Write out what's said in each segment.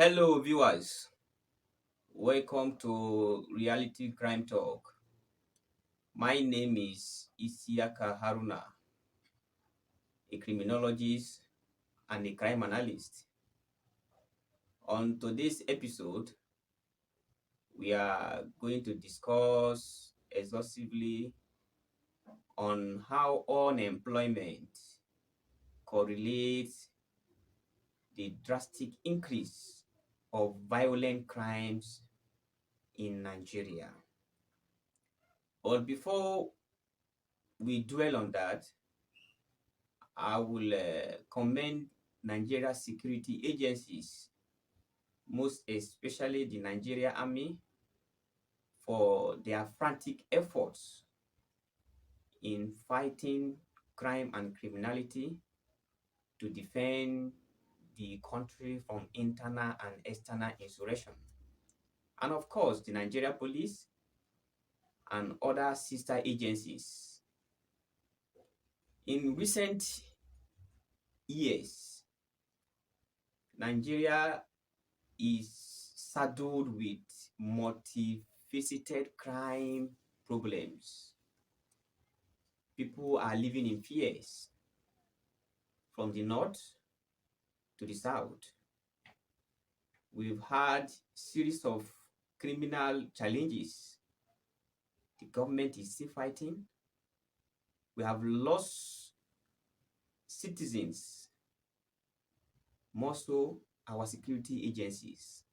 Hello, viewers. Welcome to Reality Crime Talk. My name is Isiaka Haruna, a criminologist and a crime analyst. On today's episode, we are going to discuss exhaustively on how unemployment correlates the drastic increase of violent crimes in Nigeria. But before we dwell on that, I will commend Nigeria security agencies, most especially the Nigeria Army, for their frantic efforts in fighting crime and criminality to defend the country from internal and external insurrection. And of course, the Nigeria police and other sister agencies. In recent years, Nigeria is saddled with multifaceted crime problems. People are living in fears from the north to the south. We've had series of criminal challenges. The government is still fighting. We have lost citizens, more so our security agencies.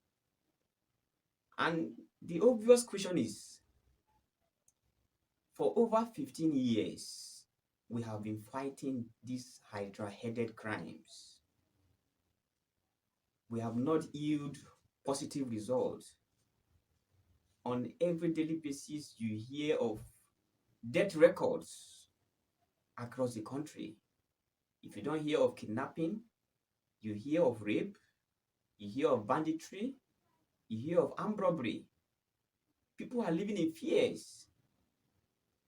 And the obvious question is, for over 15 years, we have been fighting these hydra-headed crimes. We have not yielded positive results. On every daily basis, you hear of death records across the country. If you don't hear of kidnapping, you hear of rape, you hear of banditry, you hear of armed robbery. People are living in fears.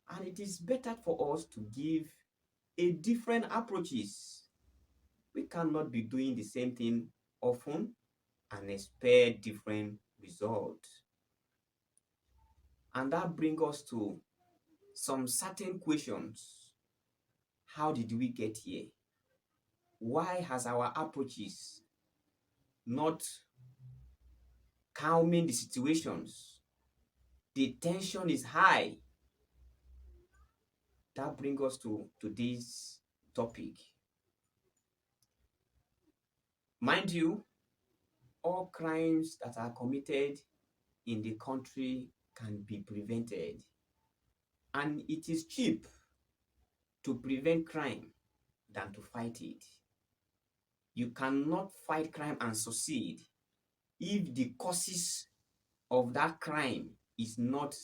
And it is better for us to give a different approaches. We cannot be doing the same thing often and expect different results. And that brings us to some certain questions. How did we get here? Why has our approaches not calming the situations? The tension is high. That brings us to today's topic. Mind you, all crimes that are committed in the country can be prevented. And it is cheap to prevent crime than to fight it. You cannot fight crime and succeed if the causes of that crime is not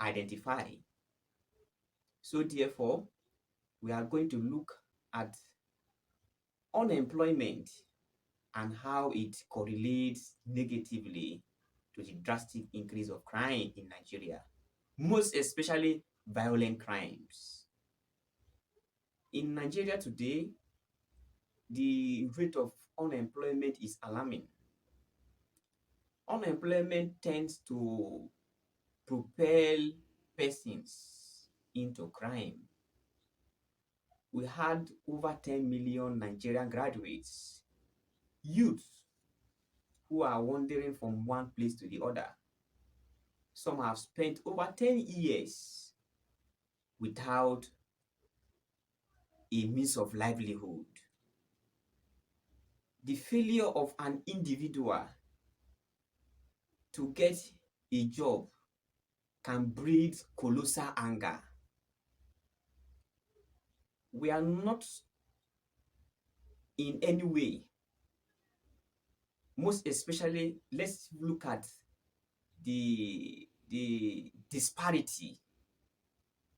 identified. So therefore, we are going to look at unemployment and how it correlates negatively to the drastic increase of crime in Nigeria, most especially violent crimes. In Nigeria today, the rate of unemployment is alarming. Unemployment tends to propel persons into crime. We had over 10 million Nigerian graduates, youths who are wandering from one place to the other. Some have spent over 10 years without a means of livelihood. The failure of an individual to get a job can breed colossal anger. We are not in any way, most especially, let's look at the disparity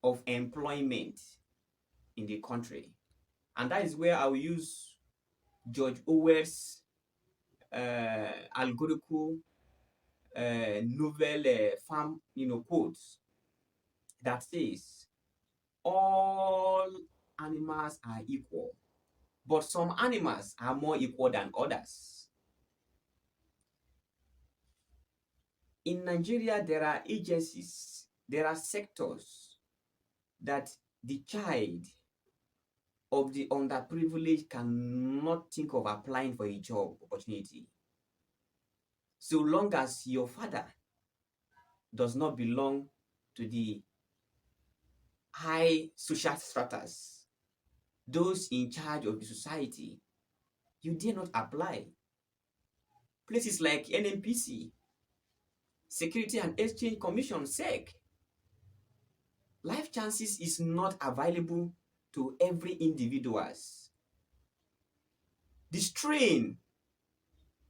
of employment in the country. And that is where I will use George Orwell's allegorical novel farm quotes that says, all animals are equal, but some animals are more equal than others. In Nigeria, there are agencies, there are sectors that the child of the underprivileged cannot think of applying for a job opportunity so long as your father does not belong to the high social stratas, those in charge of the society. You dare not apply. Places like NNPC, Security and Exchange Commission, SEC, life chances is not available to every individuals. The strain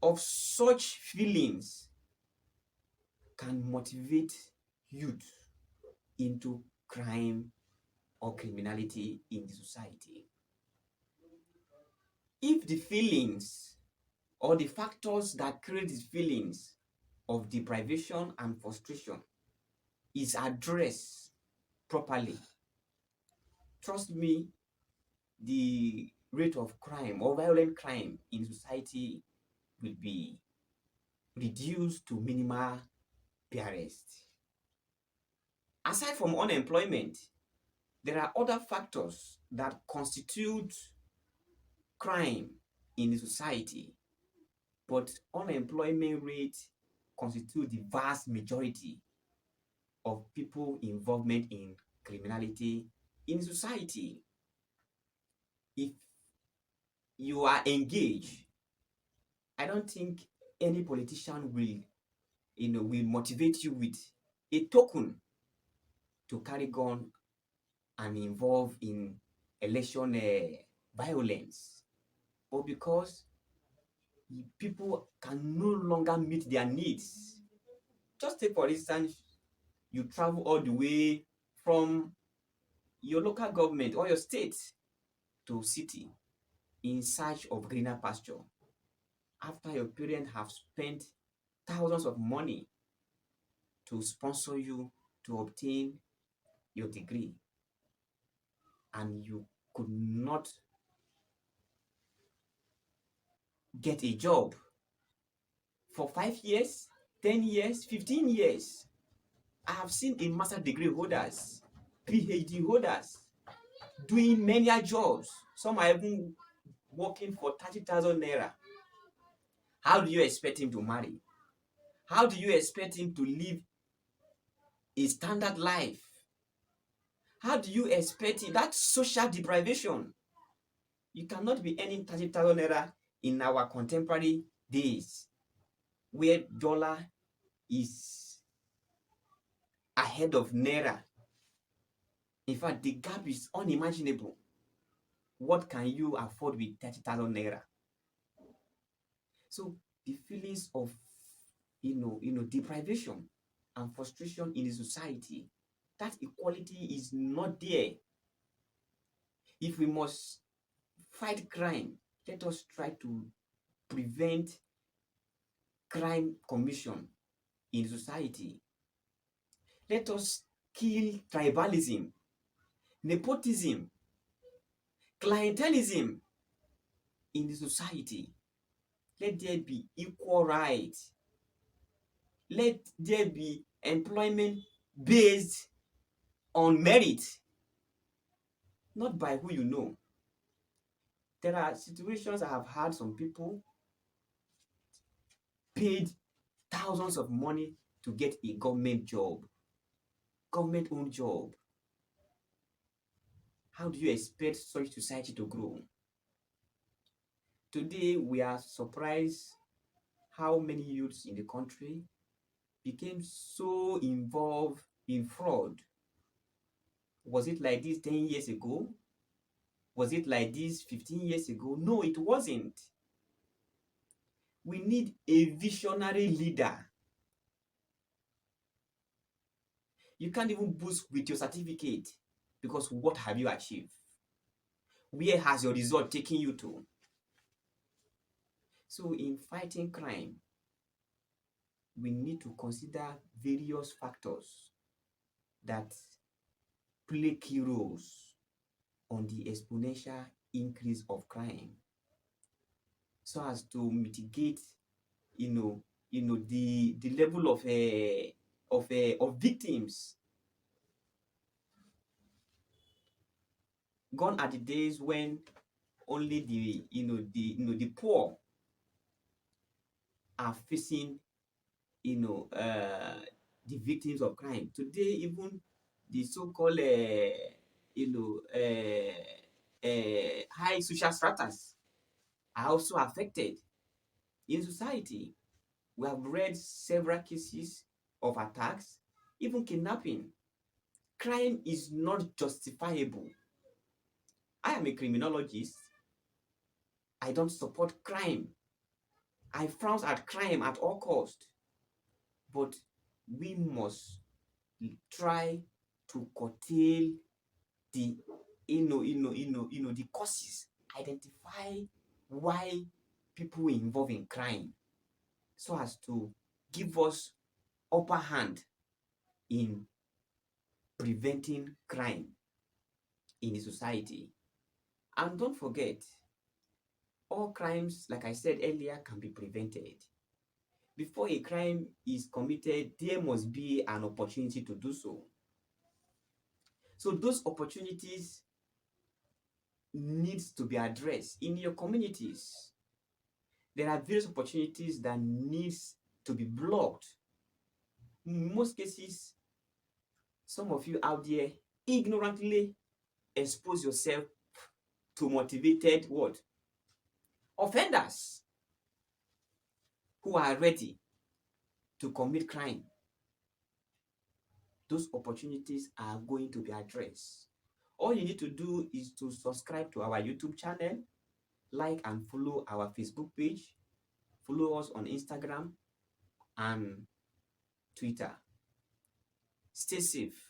of such feelings can motivate youth into crime or criminality in the society. If the feelings or the factors that create these feelings of deprivation and frustration is addressed properly, trust me, the rate of crime or violent crime in society will be reduced to minimal bearest. Aside from unemployment, there are other factors that constitute crime in the society, but unemployment rate constitute the vast majority of people involvement in criminality in society. If you are engaged, I don't think any politician will motivate you with a token to carry gun and involve in election violence. But because people can no longer meet their needs, just take for instance, you travel all the way from your local government or your state to city in search of greener pasture after your parents have spent thousands of money to sponsor you to obtain your degree, and you could not get a job for 5 years, 10 years, 15 years. I have seen a master degree holders, PhD holders doing many jobs. Some are even working for 30,000 naira. How do you expect him to marry? How do you expect him to live a standard life? How do you expect him? That social deprivation. You cannot be earning 30,000 naira in our contemporary days where dollar is ahead of naira. In fact, the gap is unimaginable. What can you afford with 30,000 naira? So the feelings of deprivation and frustration in the society, that equality is not there. If we must fight crime, let us try to prevent crime commission in society. Let us kill tribalism, nepotism, clientelism in the society. Let there be equal rights. Let there be employment based on merit, not by who you know. There are situations I have had some people paid thousands of money to get a government job, government-owned job. How do you expect such society to grow? Today, we are surprised how many youths in the country became so involved in fraud. Was it like this 10 years ago? Was it like this 15 years ago? No, it wasn't. We need a visionary leader. You can't even boost with your certificate because what have you achieved? Where has your result taken you to? So in fighting crime, we need to consider various factors that play key roles on the exponential increase of crime so as to mitigate, the level of victims. Gone are the days when only the poor are facing the victims of crime. Today, even the so-called high social stratas are also affected in society. We have read several cases of attacks, even kidnapping. Crime is not justifiable. I am a criminologist. I don't support crime. I frown at crime at all cost. But we must try to curtail the the causes, identify why people involved in crime, so as to give us upper hand in preventing crime in the society. And don't forget, all crimes, like I said earlier, can be prevented. Before a crime is committed, there must be an opportunity to do so. So those opportunities needs to be addressed in your communities. There are various opportunities that needs to be blocked. In most cases, some of you out there ignorantly expose yourself to motivated what? Offenders who are ready to commit crime. Those opportunities are going to be addressed. All you need to do is to subscribe to our YouTube channel, like and follow our Facebook page, follow us on Instagram and Twitter. Stay safe.